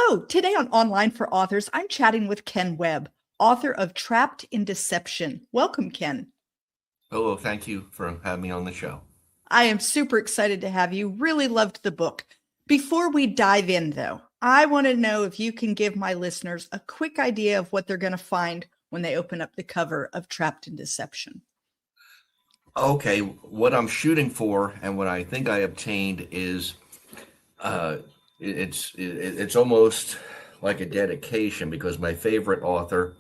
So today on Online for Authors, I'm chatting with Ken Webb, author of Trapped in Deception. Welcome, Ken. Hello, thank you for having me on the show. I am super excited to have you. Really loved the book. Before we dive in, though, I want to know if you can give my listeners a quick idea of what they're going to find when they open up the cover of Trapped in Deception. Okay, what I'm shooting for and what I think I obtained is it's almost like a dedication, because my favorite author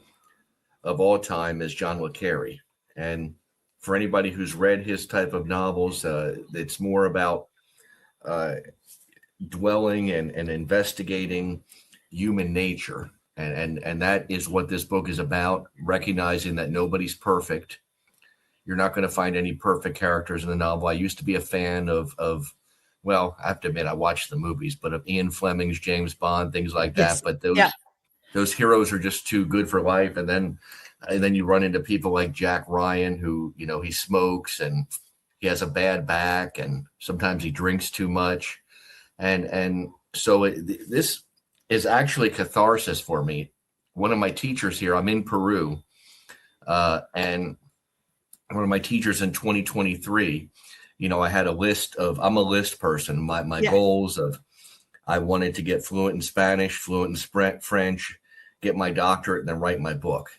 of all time is John le Carre. And for anybody who's read his type of novels, it's more about dwelling and investigating human nature. And that is what this book is about, recognizing that nobody's perfect. You're not going to find any perfect characters in the novel. I used to be a fan of well, I have to admit, I watched the movies, but of Ian Fleming's James Bond, things like that. But those heroes are just too good for life. And then you run into people like Jack Ryan, who, he smokes and he has a bad back, and sometimes he drinks too much. And so this is actually catharsis for me. One of my teachers here, I'm in Peru, and one of my teachers in 2023, I had a list of, I'm a list person. My goals of, I wanted to get fluent in Spanish, fluent in French, get my doctorate, and then write my book.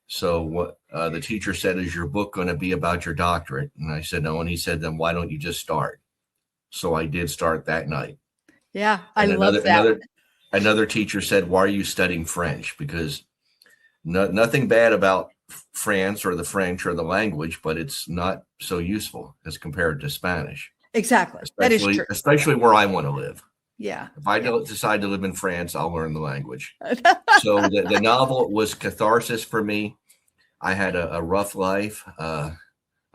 So what the teacher said, is your book going to be about your doctorate? And I said, no. And he said, then why don't you just start? So I did start that night. Yeah, I love that. Another teacher said, why are you studying French? Because nothing bad about France or the French or the language, but it's not so useful as compared to Spanish. Exactly. That is true. Especially where I want to live. Yeah. If I decide to live in France, I'll learn the language. So the novel was catharsis for me. I had a rough life. I'm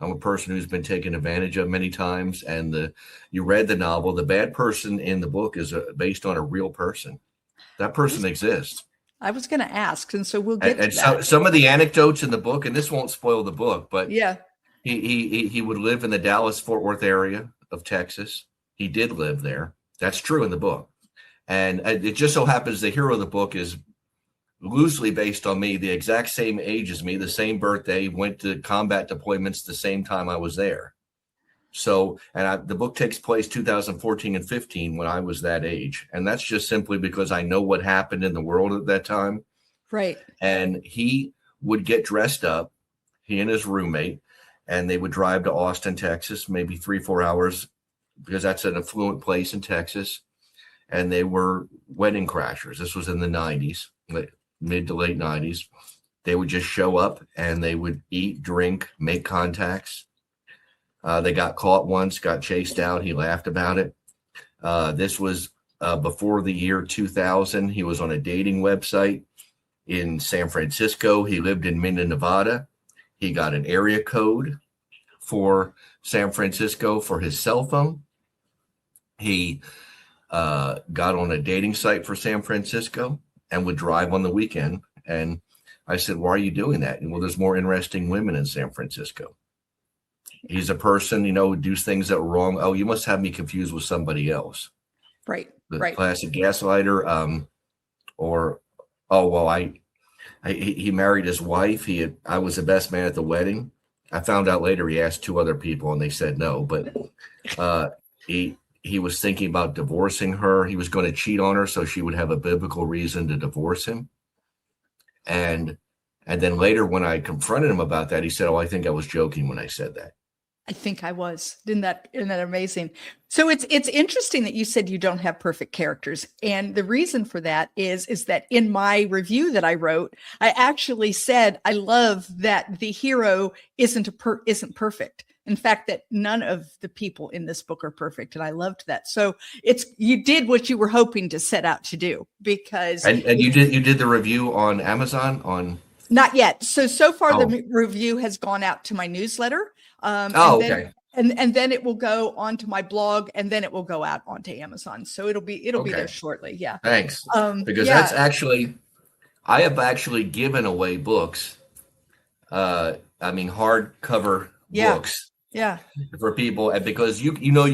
a person who's been taken advantage of many times. And you read the novel. The bad person in the book is based on a real person. That person exists. I was going to ask, and so we'll get to that. So some of the anecdotes in the book, and this won't spoil the book, but yeah, he would live in the Dallas-Fort Worth area of Texas. He did live there. That's true in the book. And it just so happens the hero of the book is loosely based on me, the exact same age as me, the same birthday, went to combat deployments the same time I was there. So, and the book takes place 2014 and 15 when I was that age. And that's just simply because I know what happened in the world at that time. Right. And he would get dressed up, he and his roommate, and they would drive to Austin, Texas, maybe 3-4 hours, because that's an affluent place in Texas. And they were wedding crashers. This was in the 90s, mid to late 90s. They would just show up and they would eat, drink, make contacts. They got caught once, got chased out. He laughed about it. This was before the year 2000. He was on a dating website in San Francisco. He lived in Minden, Nevada. He got an area code for San Francisco for his cell phone. He got on a dating site for San Francisco and would drive on the weekend. And I said, why are you doing that? And well, there's more interesting women in San Francisco. He's a person, who does things that were wrong. Oh, you must have me confused with somebody else. Right. The right. classic gaslighter. He married his wife. I was the best man at the wedding. I found out later he asked 2 other people and they said no. But he was thinking about divorcing her. He was going to cheat on her so she would have a biblical reason to divorce him. And then later when I confronted him about that, he said, oh, I think I was joking when I said that. I think I was. Isn't that amazing? So it's interesting that you said you don't have perfect characters. And the reason for that is that in my review that I wrote, I actually said, I love that the hero isn't perfect. In fact, that none of the people in this book are perfect. And I loved that. So you did what you were hoping to set out to do, because. And you did the review on Amazon on. Not yet. So far the review has gone out to my newsletter. Okay. And then it will go onto my blog, and then it will go out onto Amazon. So it'll be there shortly. Yeah. Thanks. Because that's actually, I have actually given away books. Hardcover books. Yeah. For people, and because you know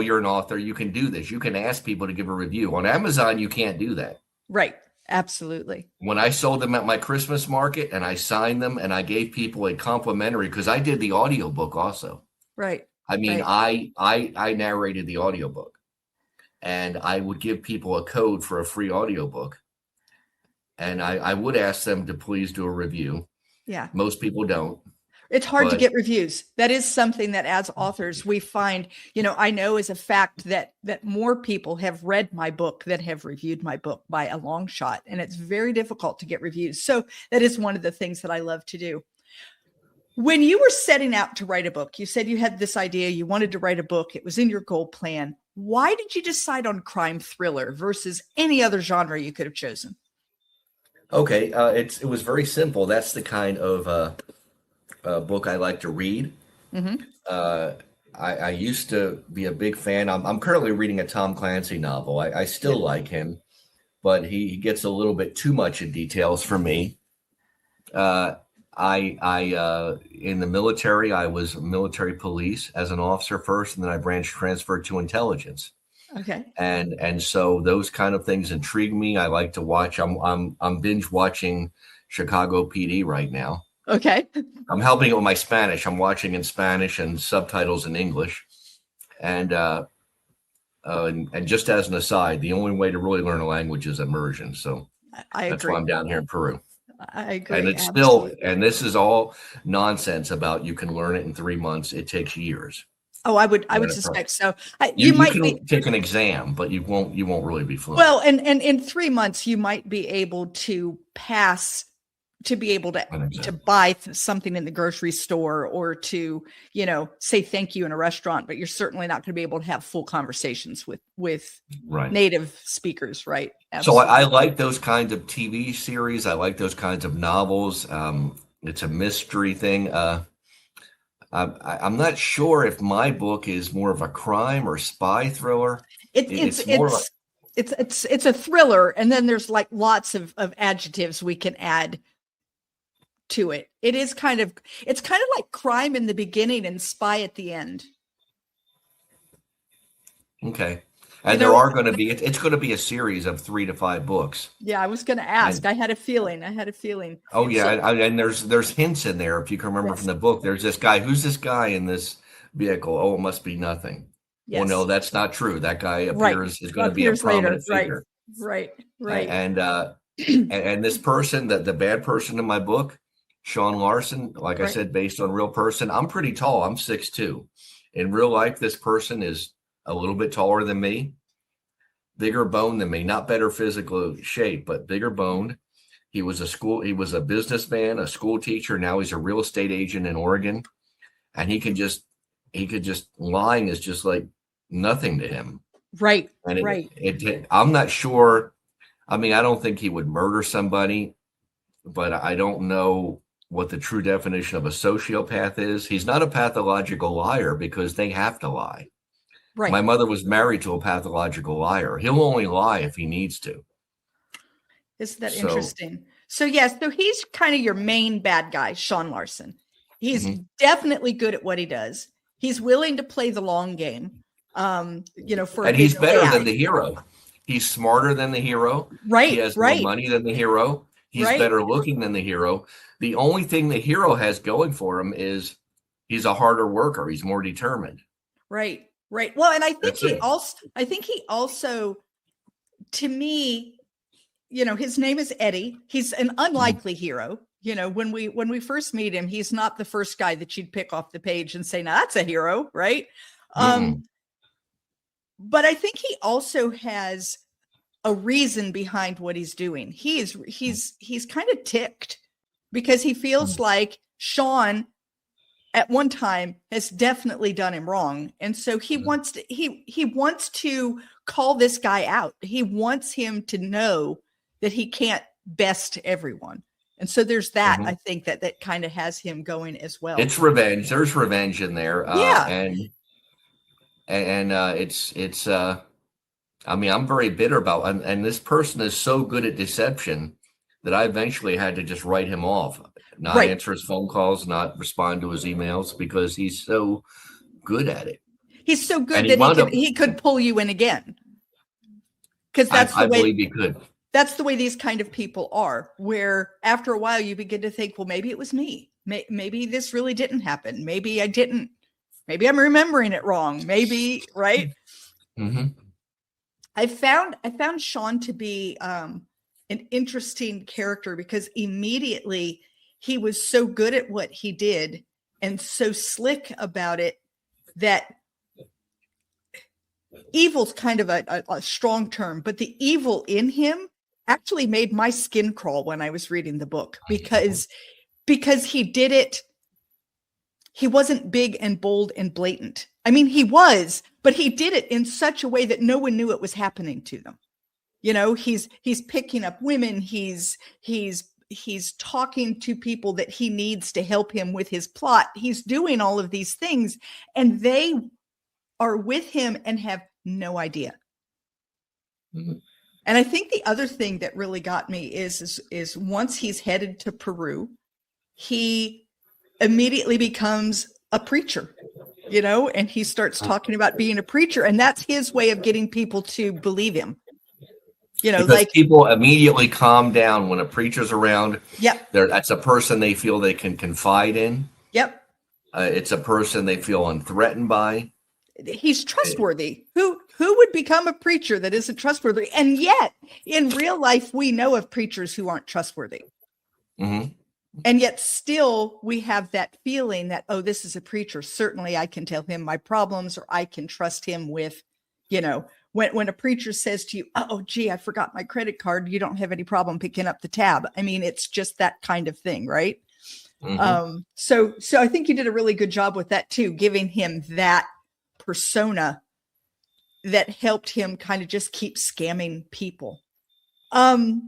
you're an author, you can do this. You can ask people to give a review. On Amazon, you can't do that. Right. Absolutely. When I sold them at my Christmas market and I signed them and I gave people a complimentary, because I did the audiobook also. Right. I mean, Right. I narrated the audiobook, and I would give people a code for a free audiobook. And I would ask them to please do a review. Yeah. Most people don't. It's hard to But get reviews. That is something that as authors we find, I know as a fact that more people have read my book than have reviewed my book by a long shot. And it's very difficult to get reviews. So that is one of the things that I love to do. When you were setting out to write a book, you said you had this idea, you wanted to write a book. It was in your goal plan. Why did you decide on crime thriller versus any other genre you could have chosen? okay, it was very simple. That's the kind of book I like to read. Mm-hmm. I used to be a big fan. I'm currently reading a Tom Clancy novel. I still like him, but he gets a little bit too much in details for me. I in the military, I was military police as an officer first, and then I transferred to intelligence. Okay. And so those kind of things intrigue me. I like to watch. I'm binge watching Chicago PD right now. Okay. I'm helping it with my Spanish. I'm watching in Spanish and subtitles in English. And just as an aside, the only way to really learn a language is immersion. So I that's agree. why I'm down here in Peru. I agree. And it's absolutely. still, and this is all nonsense about you can learn it in 3 months. It takes years. Oh, I would Learn it suspect so. You You might can be take an exam, but you won't really be fluent. well, and in 3 months you might be able to pass to be able to buy something in the grocery store or to, say thank you in a restaurant, but you're certainly not going to be able to have full conversations with right. native speakers, right? So Absolutely. I like those kinds of TV series. I like those kinds of novels. It's a mystery thing. I'm not sure if my book is more of a crime or spy thriller. It's a thriller, and then there's like lots of adjectives we can add to it. It's kind of like crime in the beginning and spy at the end. Okay. And there are going to be, it's going to be a series of 3 to 5 books. Yeah, I was going to ask. And, I had a feeling. Oh yeah, and there's hints in there. If you can remember from the book, there's this guy. Who's this guy in this vehicle? Oh, it must be nothing. Yes. Well, no, that's not true. That guy appears is going to be a prominent figure. Right. And this person, the bad person in my book, Sean Larson, like I said, based on real person. I'm pretty tall. I'm 6'2". In real life, this person is a little bit taller than me, bigger bone than me, not better physical shape, but bigger boned. He was a businessman, a school teacher. Now he's a real estate agent in Oregon. And he could just lying is just like nothing to him. Right. And I'm not sure. I mean, I don't think he would murder somebody, but I don't know what the true definition of a sociopath is. He's not a pathological liar because they have to lie. Right. My mother was married to a pathological liar. He'll only lie if he needs to. Isn't that interesting? So yes, so he's kind of your main bad guy, Sean Larson. He's definitely good at what he does. He's willing to play the long game. And he's better than the hero. He's smarter than the hero. Right. He has more money than the hero. He's better looking than the hero. The only thing the hero has going for him is he's a harder worker. He's more determined. Right. Well, and I think he also, to me, his name is Eddie. He's an unlikely hero. When we first meet him, he's not the first guy that you'd pick off the page and say, "Now that's a hero," right? But I think he also has a reason behind what he's doing. He's kind of ticked because he feels like Sean at one time has definitely done him wrong. And so he wants to call this guy out. He wants him to know that he can't best everyone. And so there's that, I think that kind of has him going as well. It's revenge. There's revenge in there. It's I mean, I'm very bitter about, and this person is so good at deception that I eventually had to just write him off. Not answer his phone calls, not respond to his emails because he's so good at it. He's so good that he could pull you in again. Because that's the way I believe he could. that's the way these kind of people are, where after a while you begin to think, well, maybe it was me. Maybe this really didn't happen. Maybe I didn't. Maybe I'm remembering it wrong. Maybe, right? Mm-hmm. I found Sean to be an interesting character because immediately he was so good at what he did and so slick about it that evil's kind of a strong term, but the evil in him actually made my skin crawl when I was reading the book because he did it. He wasn't big and bold and blatant. I mean, he was, but he did it in such a way that no one knew it was happening to them. He's picking up women. He's talking to people that he needs to help him with his plot. He's doing all of these things, and they are with him and have no idea. Mm-hmm. And I think the other thing that really got me is once he's headed to Peru, he immediately becomes a preacher, and he starts talking about being a preacher, and that's his way of getting people to believe him. Because people immediately calm down when a preacher's around. Yep. That's a person they feel they can confide in. Yep. It's a person they feel unthreatened by. He's trustworthy. Who would become a preacher that isn't trustworthy? And yet, in real life, we know of preachers who aren't trustworthy. Mm-hmm. And yet still we have that feeling that, oh, this is a preacher. Certainly I can tell him my problems, or I can trust him with, when a preacher says to you, oh, gee, I forgot my credit card. You don't have any problem picking up the tab. I mean, it's just that kind of thing, right? Mm-hmm. So I think you did a really good job with that too, giving him that persona that helped him kind of just keep scamming people. I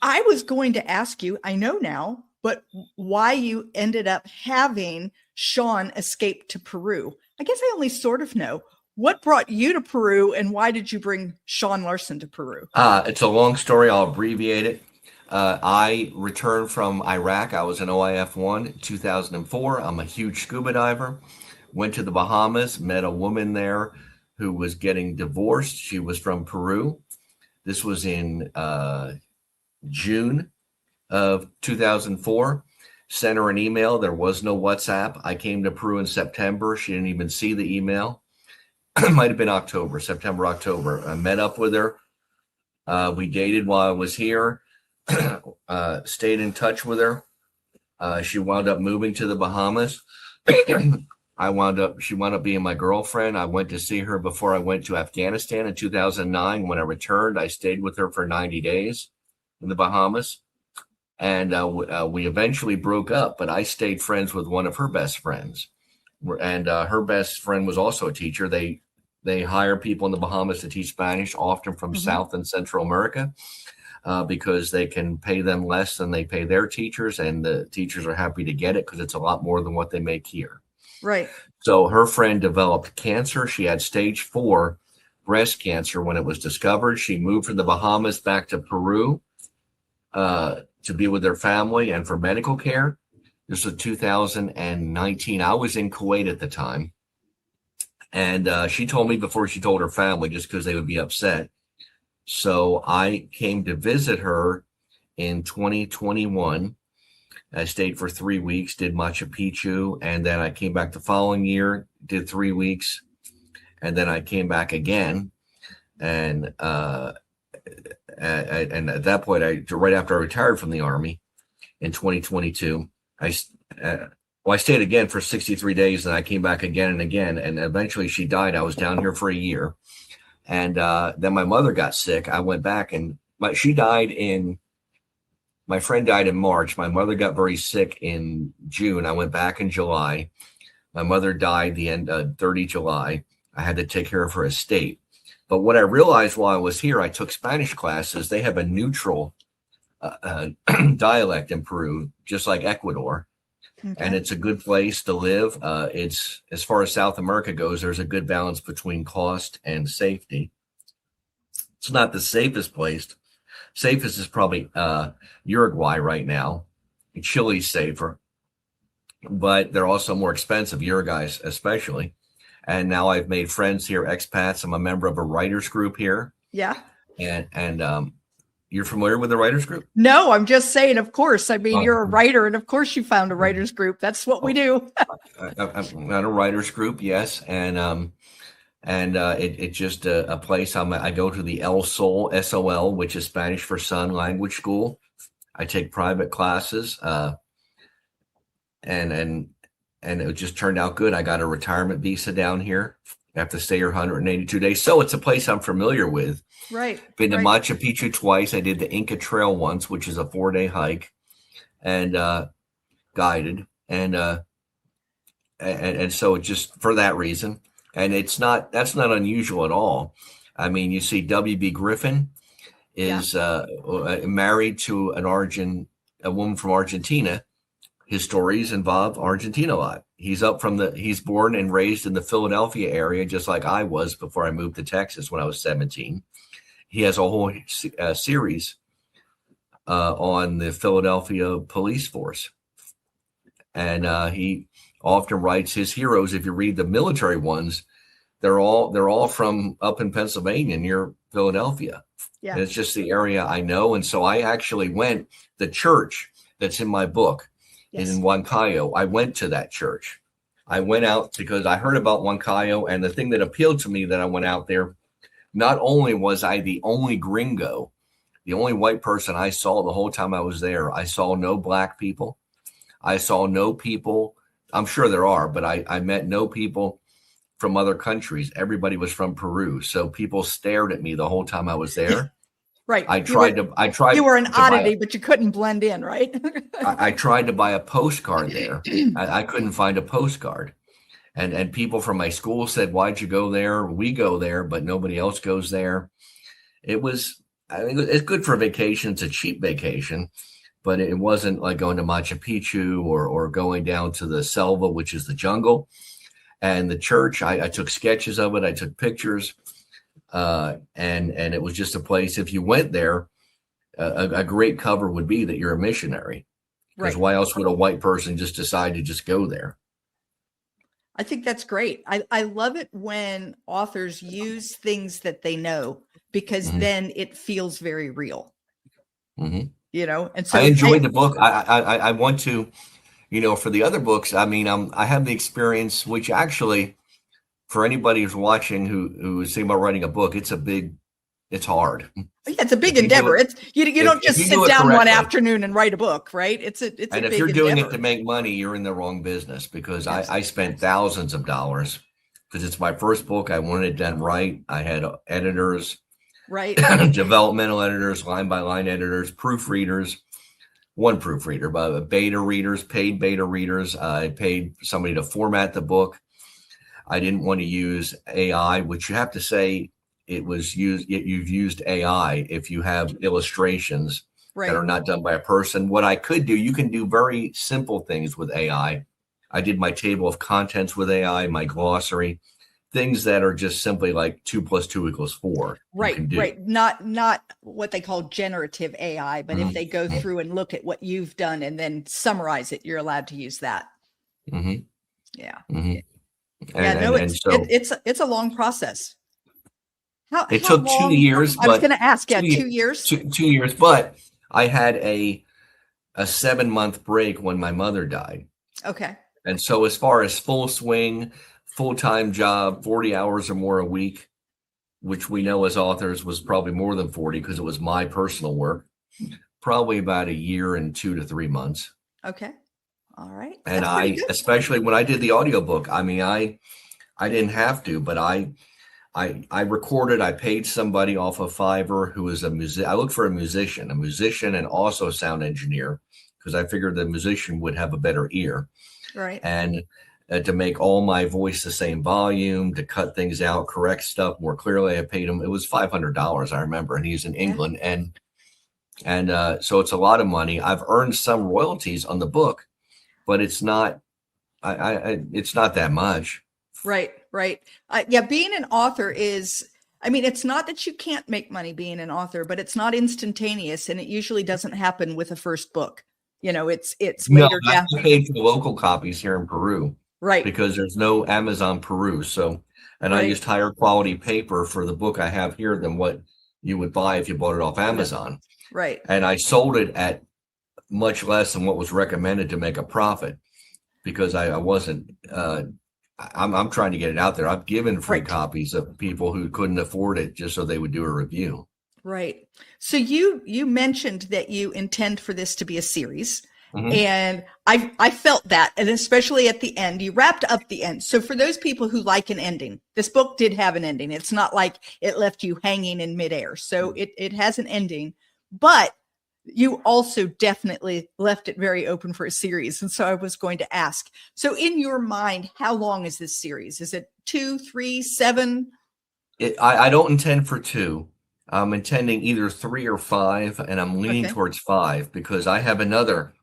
was going to ask you, I know now, but why you ended up having Sean escape to Peru. I guess I only sort of know. What brought you to Peru, and why did you bring Sean Larson to Peru? It's a long story. I'll abbreviate it. I returned from Iraq. I was an OIF-1 in 2004. I'm a huge scuba diver. Went to the Bahamas, met a woman there who was getting divorced. She was from Peru. This was in June of 2004. Sent her an email. There was no WhatsApp. I came to Peru in September. She didn't even see the email. It might have been September, October. I met up with her. We dated while I was here. Stayed in touch with her. She wound up moving to the Bahamas. She wound up being my girlfriend. I went to see her before I went to Afghanistan in 2009. When I returned, I stayed with her for 90 days in the Bahamas. And we eventually broke up, but I stayed friends with one of her best friends. And her best friend was also a teacher. They hire people in the Bahamas to teach Spanish, often from mm-hmm. South and Central America, because they can pay them less than they pay their teachers. And the teachers are happy to get it because it's a lot more than what they make here. Right. So her friend developed cancer. She had stage 4 breast cancer when it was discovered. She moved from the Bahamas back to Peru to be with their family and for medical care. This was 2019. I was in Kuwait at the time. And she told me before she told her family, just because they would be upset. So I came to visit her in 2021. I stayed for 3 weeks, did Machu Picchu, and then I came back the following year, did 3 weeks, and then I came back again. And at that point, right after I retired from the Army in 2022, I stayed again for 63 days, and I came back again and again, and eventually she died. I was down here for a year, and then my mother got sick. I went back, and my friend died in March. My mother got very sick in June. I went back in July. My mother died the end of 30 July. I had to take care of her estate. But what I realized while I was here, I took Spanish classes. They have a neutral dialect in Peru, just like Ecuador. Okay. And it's a good place to live. It's, as far as South America goes, there's a good balance between cost and safety. It's not the safest place. Safest is probably Uruguay right now. Chile's safer, but they're also more expensive, Uruguay especially. And now I've made friends here, expats. I'm a member of a writers group here. Yeah. And You're familiar with the writers group? No, I'm just saying, of course. I mean, Oh. you're a writer, and of course you found a writers group. That's what we do. I'm not a writers group, yes, and it's just a place. I go to the El Sol, SOL, which is Spanish for Sun Language School. I take private classes, and it just turned out good. I got a retirement visa down here. I have to stay here 182 days, so it's a place I'm familiar with. Right. Been to right. Machu Picchu twice. I did the Inca Trail once, which is a 4-day hike, and guided, and so just for that reason. And that's not unusual at all. I mean, you see W.B. Griffin is married to a woman from Argentina. His stories involve Argentina a lot. He's born and raised in the Philadelphia area, just like I was before I moved to Texas when I was 17. He has a whole series on the Philadelphia police force. And he often writes his heroes. If you read the military ones, they're all from up in Pennsylvania near Philadelphia. Yeah. And it's just the area I know. And so I actually went, the church that's in my book is in Huancayo. I went to that church. I went out because I heard about Huancayo, and the thing that appealed to me that I went out there, not only was I the only gringo, the only white person I saw the whole time I was there, I saw no black people. I saw no people. I'm sure there are, but I met no people from other countries. Everybody was from Peru. So people stared at me the whole time I was there. Right. I tried. You were an oddity, but you couldn't blend in, right? I tried to buy a postcard there. I couldn't find a postcard. And people from my school said, "Why'd you go there? We go there, but nobody else goes there." I think it's good for a vacation. It's a cheap vacation, but it wasn't like going to Machu Picchu or going down to the selva, which is the jungle. And the church, I took sketches of it. I took pictures. And it was just a place, if you went there, a great cover would be that you're a missionary. Because why else would a white person just decide to just go there? I think that's great. I love it when authors use things that they know, because then it feels very real. Mm-hmm. And so I enjoyed the book. I want to, for the other books, I mean, I have the experience, which actually, for anybody who's watching who is thinking about writing a book, it's hard. Yeah, it's a big endeavor. You don't just sit down one afternoon and write a book, right? It's a big if you're doing it to make money, you're in the wrong business, because I spent thousands of dollars because it's my first book. I wanted it done right. I had editors, right? Developmental editors, line by line editors, proofreaders, one proofreader, but beta readers, paid beta readers. I paid somebody to format the book. I didn't want to use AI, which you have to say you've used AI if you have illustrations that are not done by a person. What I could do, you can do very simple things with AI. I did my table of contents with AI, my glossary, things that are just simply like 2 + 2 = 4. Right. Not what they call generative AI, but if they go through and look at what you've done and then summarize it, you're allowed to use that. Mm-hmm. Yeah. Mm-hmm. It's a long process. It took 2 years. I was going to ask, 2 years. 2 years, but I had a 7-month break when my mother died. Okay. And so as far as full swing, full-time job, 40 hours or more a week, which we know as authors was probably more than 40 because it was my personal work, probably about a year and 2 to 3 months. Okay. All right. And especially when I did the audiobook, I mean, I didn't have to, but I recorded, I paid somebody off of Fiverr who is a musician. I looked for a musician and also a sound engineer, because I figured the musician would have a better ear. Right. And to make all my voice the same volume, to cut things out, correct stuff more clearly. I paid him, it was $500, I remember, and he's in England. And so it's a lot of money. I've earned some royalties on the book, but it's not, it's not that much. Right. Being an author it's not that you can't make money being an author, but it's not instantaneous, and it usually doesn't happen with a first book. It's later down. I paid for the local copies here in Peru. Right. Because there's no Amazon Peru. I used higher quality paper for the book I have here than what you would buy if you bought it off Amazon. Right. And I sold it at much less than what was recommended to make a profit because I wasn't. I'm trying to get it out there. I've given free Right. copies of people who couldn't afford it just so they would do a review. Right. So you mentioned that you intend for this to be a series. Mhm. And I felt that, and especially at the end, you wrapped up the end. So for those people who like an ending, this book did have an ending. It's not like it left you hanging in midair. So it has an ending, but you also definitely left it very open for a series. And so I was going to ask, so in your mind, how long is this series? Is it 2, 3, 7? I don't intend for 2. I'm intending either 3 or 5, and I'm leaning Okay. towards 5 because I have another,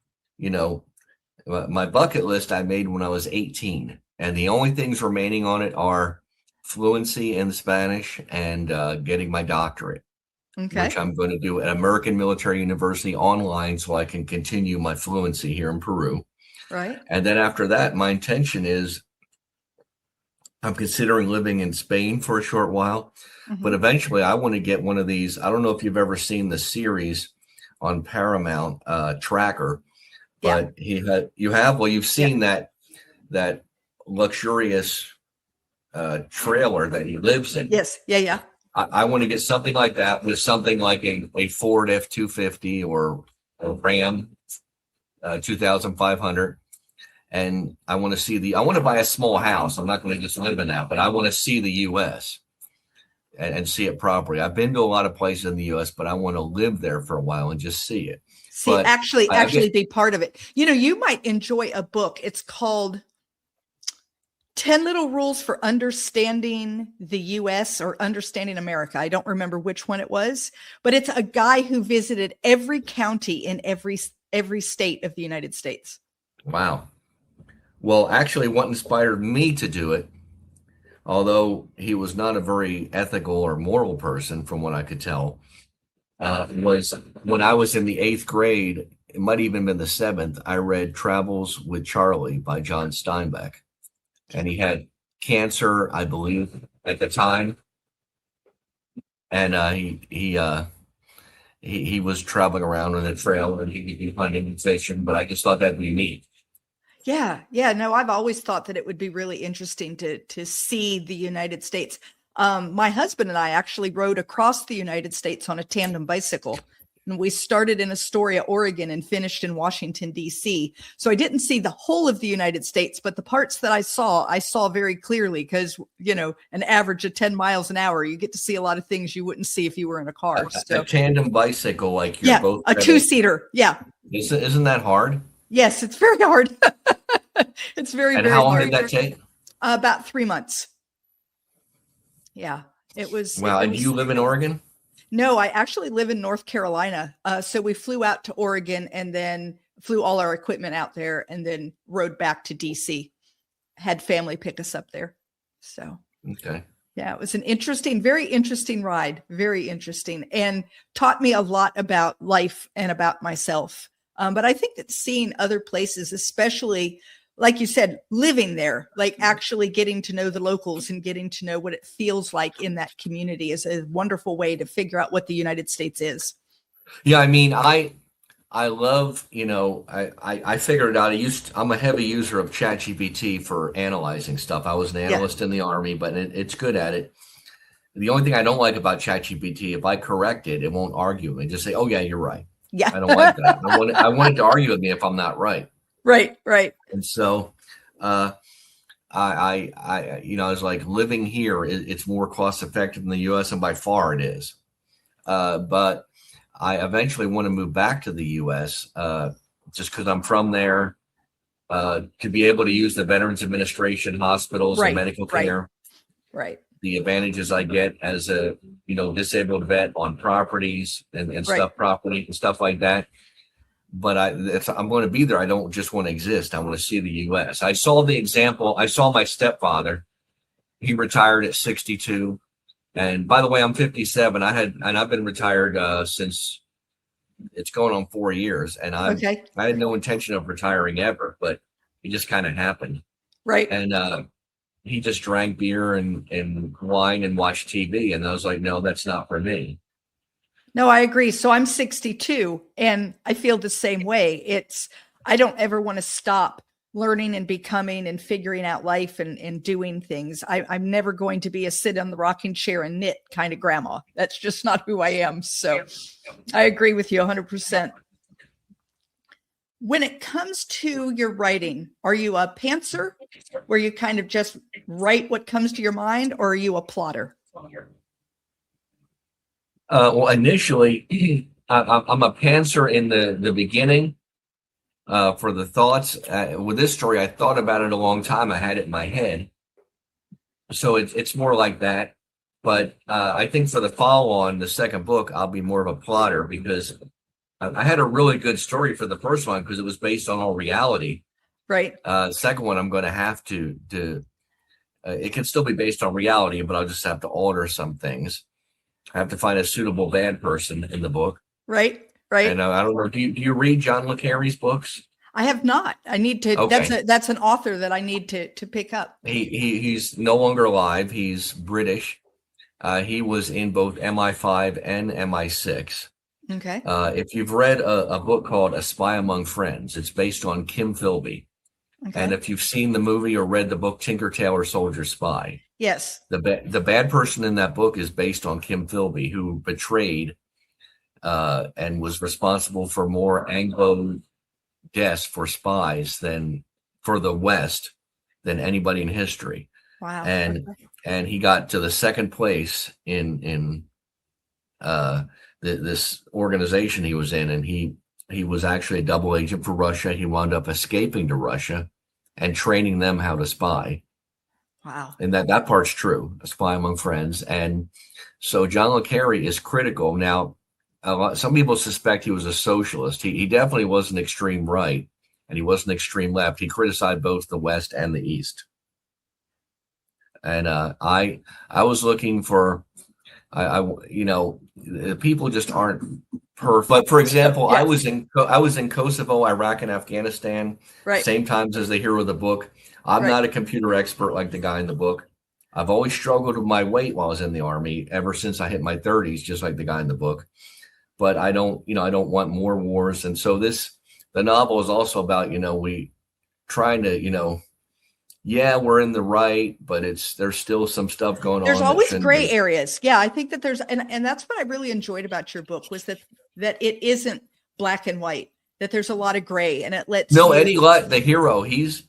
my bucket list I made when I was 18, and the only things remaining on it are fluency in Spanish and getting my doctorate, Okay. which I'm going to do at American Military University online so I can continue my fluency here in Peru. Right. And then after that, my intention is I'm considering living in Spain for a short while, but eventually I want to get one of these. I don't know if you've ever seen the series on Paramount Tracker, Yeah. but you've seen that luxurious trailer that he lives in. Yes. Yeah. Yeah. I want to get something like that with something like a Ford F-250 or a Ram 2500. And I want to buy a small house. I'm not going to just live in that, but I want to see the U.S. and see it properly. I've been to a lot of places in the U.S., but I want to live there for a while and just see it. See, But actually be part of it. You might enjoy a book. It's called 10 Little Rules for Understanding the U.S. or Understanding America. I don't remember which one it was, but it's a guy who visited every county in every state of the United States. Wow. Well, actually, what inspired me to do it, although he was not a very ethical or moral person, from what I could tell, was when I was in the 8th grade, it might even been the 7th, I read Travels with Charlie by John Steinbeck. And he had cancer, I believe, at the time. And he was traveling around on a trail and he'd be hunting and fishing, but I just thought that'd be neat. Yeah. Yeah. No, I've always thought that it would be really interesting to see the United States. My husband and I actually rode across the United States on a tandem bicycle. And we started in Astoria, Oregon, and finished in Washington, D.C. So I didn't see the whole of the United States, but the parts that I saw very clearly because, an average of 10 miles an hour, you get to see a lot of things you wouldn't see if you were in a car. A tandem bicycle, like you're both. A 2-seater. Yeah. Isn't that hard? Yes, it's very hard. It's very, and very how long hard. did that take? About 3 months. Yeah, it was. Wow. And do you live in Oregon? No, I actually live in North Carolina. So we flew out to Oregon and then flew all our equipment out there and then rode back to DC. Had family pick us up there. So, okay. Yeah, it was an very interesting ride. Very interesting, and taught me a lot about life and about myself. But I think that seeing other places, especially like you said, living there, like actually getting to know the locals and getting to know what it feels like in that community is a wonderful way to figure out what the United States is. Yeah, I mean, I love, I figured it out. I'm a heavy user of ChatGPT for analyzing stuff. I was an analyst in the Army, but it's good at it. The only thing I don't like about ChatGPT, if I correct it, it won't argue with me. Just say, "Oh yeah, you're right." Yeah, I don't like that. I want it to argue with me if I'm not right. Right. And so, I was like, living here, it's more cost effective in the U.S. and by far it is. But I eventually want to move back to the U.S. Just because I'm from there, to be able to use the Veterans Administration hospitals and medical care. Right. The advantages I get as a disabled vet on properties and property and stuff like that. But if I'm going to be there, I don't just want to exist. I want to see the U.S. I saw the example. I saw my stepfather. He retired at 62. And by the way, I'm 57. I've been retired since it's going on 4 years. And I had no intention of retiring ever, but it just kind of happened. Right. And he just drank beer and wine and watched TV. And I was like, no, that's not for me. No, I agree. So I'm 62 and I feel the same way. I don't ever want to stop learning and becoming and figuring out life and doing things. I'm never going to be a sit on the rocking chair and knit kind of grandma. That's just not who I am. So I agree with you 100%. When it comes to your writing, are you a pantser where you kind of just write what comes to your mind, or are you a plotter? Well, initially, I'm a pantser in the beginning for the thoughts. With this story, I thought about it a long time. I had it in my head, so it's more like that. But I think for the follow-on, the second book, I'll be more of a plotter because I had a really good story for the first one because it was based on all reality. Right. Second one, I'm going to have to it can still be based on reality, but I'll just have to alter some things. I have to find a suitable bad person in the book. Right. Right. And I don't know. Do you read John le Carre's books? I have not. I need to. Okay. That's an author that I need to pick up. He's no longer alive. He's British. He was in both MI5 and MI6. Okay. If you've read a book called A Spy Among Friends, it's based on Kim Philby. Okay. And if you've seen the movie or read the book Tinker Tailor Soldier Spy, yes, the bad person in that book is based on Kim Philby, who betrayed and was responsible for more Anglo deaths for spies than for the West than anybody in history. Wow. And he got to the second place in this organization he was in, and he was actually a double agent for Russia. He wound up escaping to Russia and training them how to spy. Wow. And that part's true, A Spy Among Friends. And so John le Carre is critical. Now, some people suspect he was a socialist. He definitely wasn't extreme right, and he wasn't extreme left. He criticized both the West and the East. And I was looking for, people just aren't perfect. But for example, yes. I was in Kosovo, Iraq, and Afghanistan, right. Same times as the hero of the book. I'm not a computer expert like the guy in the book. I've always struggled with my weight while I was in the Army, ever since I hit my 30s, just like the guy in the book. But I don't want more wars. And so the novel is also about, we trying to, we're in the right, but there's still some stuff going on. There's always gray areas. Yeah, I think that there's, and that's what I really enjoyed about your book was that it isn't black and white, that there's a lot of gray, and it lets Eddie Lutt, the hero, his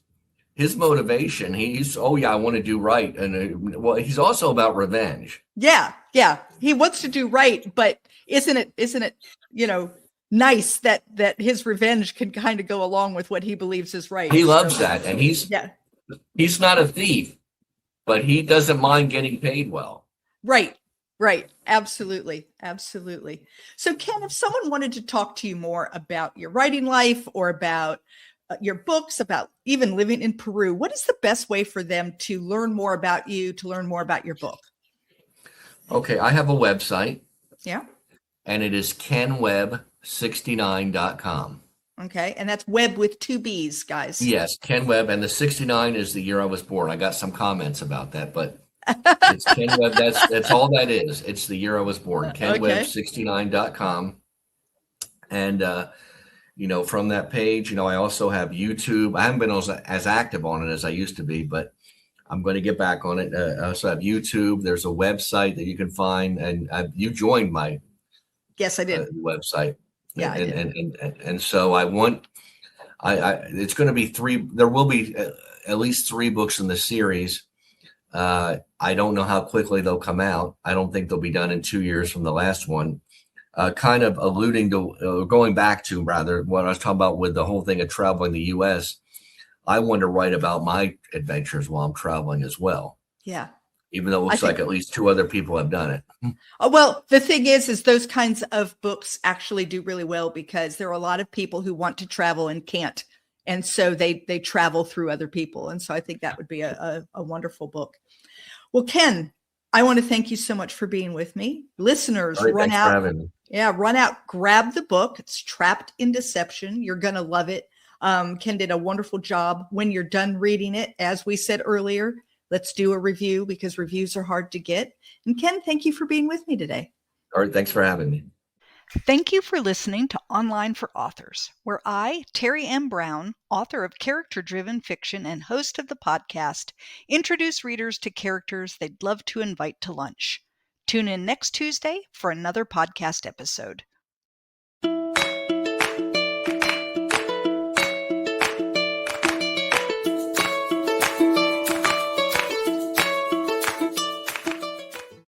motivation, I want to do right. And he's also about revenge. Yeah. He wants to do right, but isn't it, nice that his revenge can kind of go along with what he believes is right. He loves that. And he's not a thief, but he doesn't mind getting paid well. Right. Absolutely. So Ken, if someone wanted to talk to you more about your writing life or about your books, about even living in Peru, what is the best way for them to learn more about you, to learn more about your book? Okay. I have a website. Yeah. And it is kenwebb69.com. Okay. And that's Webb with 2 B's, guys. Yes, Ken Webb. And the 69 is the year I was born. I got some comments about that, but it's Ken Webb. That's all that is. It's the year I was born. kenwebb69.com. And, from that page, I also have YouTube. I haven't been as active on it as I used to be, but I'm going to get back on it. I also have YouTube. There's a website that you can find. And you joined my yes, I did. Website. Yeah, I did. And so it's going to be 3. There will be at least 3 books in the series. I don't know how quickly they'll come out. I don't think they'll be done in 2 years from the last one. Kind of alluding to going back to rather what I was talking about with the whole thing of traveling the U.S. I want to write about my adventures while I'm traveling as well. Yeah. Even though it looks like at least 2 other people have done it. Well, the thing is those kinds of books actually do really well because there are a lot of people who want to travel and can't. And so they travel through other people. And so I think that would be a wonderful book. Well, Ken, I want to thank you so much for being with me. Listeners, run out. Yeah, run out, grab the book. It's Trapped in Deception. You're going to love it. Ken did a wonderful job. When you're done reading it, as we said earlier, let's do a review because reviews are hard to get. And Ken, thank you for being with me today. All right. Thanks for having me. Thank you for listening to Online for Authors, where I, Terry M. Brown, author of character-driven fiction and host of the podcast, introduce readers to characters they'd love to invite to lunch. Tune in next Tuesday for another podcast episode.